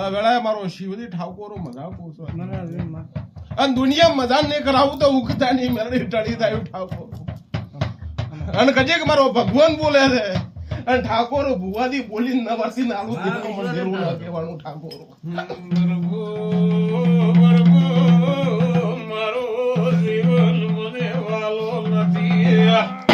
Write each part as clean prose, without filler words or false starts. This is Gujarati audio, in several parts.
વેળાએ મારો શિવજી ઠાકોરો મજા પૂછો અને દુનિયા મજા નહીં કરાવું તો ઉગતા નહીં મેરડી ટળી થાય ઠાકોર અને કજે કે મારો ભગવાન બોલે છે અને ઠાકોરો ભુવાદી બોલી ન વર્ષી નાલું દેવો મંદિર ના કહેવાનું ઠાકોરો મારો જીવન મને વાલો નથી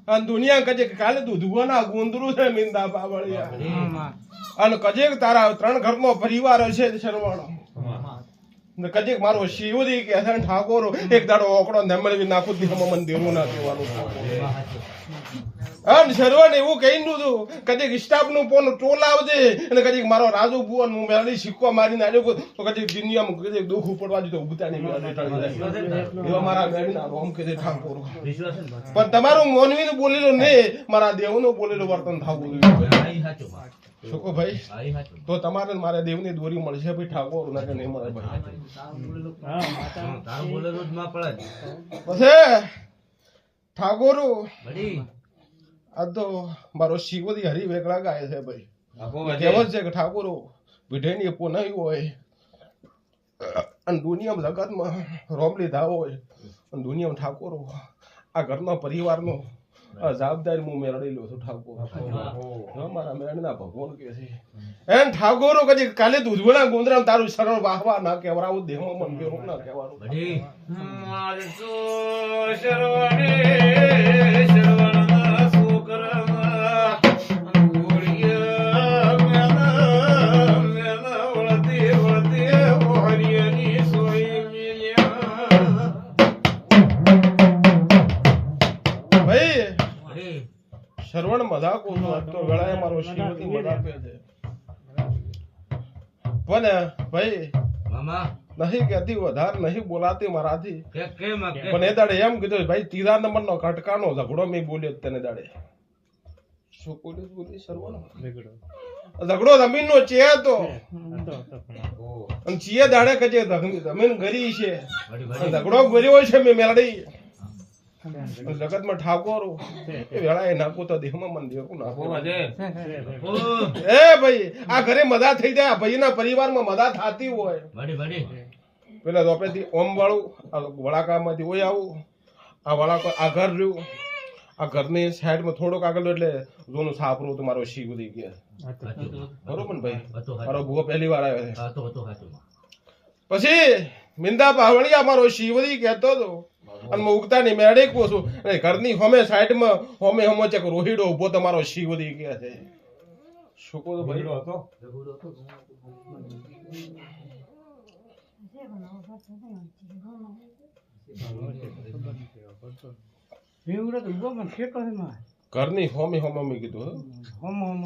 દુનિયા કજે કાલે દૂધવાના ગુંદરું છે મીંદા બાવળિયા અને કજે તારા 3 ઘરનો પરિવાર હશે શરવાણો કજે મારો શિવજી કે છે ઠાકોરો એક દાડો ઓકડો નમળવી નાખું દીહમાં મંદિરું ના કહેવાનું અને શરવાણ એવું કહીને તું કજે સ્ટાફ નું ફોન ટોલ આવજે અને કજે મારો રાજુ બુવન હું મેળી સિક્કો મારીને આવ્યો તો કજે દુનિયામાં કજે દુઃખ ઉપડવા દીધો ઉગતાની મેળી ટળી જાય એવા મારા મેળીના રોમ કે ઠાકોરો પણ તમારું મોનવીનું બોલેલું નહીં મારા દેવનું બોલેલું વર્તન થવું જોઈએ શું કહો ભાઈ તો તમારે મારા દેવની દોરી મળશે ભાઈ ઠાકોર ના કે નહીં મળે ભાઈ પછી ઠાકોરો આ તો મારો શિવજી હરી વેગળા ગાય છે ભાઈ કહેવત છે કે ઠાકોરો વિઢેની પો નહીં હોય અને દુનિયામાં જગતમાં રોમ લીધા હોય અને દુનિયામાં ઠાકોરો આ ઘરનો પરિવારનો જવાબદારી હું મેળવેલો છું ઠાકોર મારા મેળના ભગવાન કે છે એમ ઠાકોરો કદી કાલે દૂધવાના ગુંદરા તારું શરણ વાહવા ના કહેવરાવું દેહમાં મન કેવું ના કહેવાનું શરવણ મજાક તો ગળાએ મારો શિવજી મજાક છે પણ ભાઈ મામા નહીં કહેતી વધારે નહીં બોલાતી મારાથી પણ એ દાડે એમ કીધું ભાઈ 3 નંબરનો કટકાનો ઝઘડો મેં બોલ્યો તને દાડે શું બોલી શરવણ ઝઘડો જમીનનો છે તો અને ચીએ દાડે કજે જમીન ગરી છે ઝઘડો ગર્યો છે મેં મેલડી જગતમાં ઠાકોરો એ વેળાએ નાખું તો દેહમાં મંદિર નાખો એ ભાઈ આ ઘરે મજા થઈ જાય ભાઈના પરિવારમાં મજા થતી હોય પેલા રોપેથી ઓમ વાળું વડાકામાંથી ઓય આવું આ વડાકા આ ઘર રહ્યું આ ઘરની સાઈડમાં થોડોક આગળ એટલે જોનું સાપરું તો મારો શિવજી ગયા બરોબર ને ભાઈ મારો ભૂવો પહેલી વાર આવ્યો છે પછી મિંદા બાવળિયા મારો શિવજી કહેતો હતો અને ઉગતા ની મેળે કો છું અને ઘરની હોમે સાઈડમાં હોમે હોમે ચક રોહિડો ઉભો તમારો શિવજી કે છે શું કો ભઈડો હતો ઘરની હોમે હોમે મે કીધું હોમ હોમ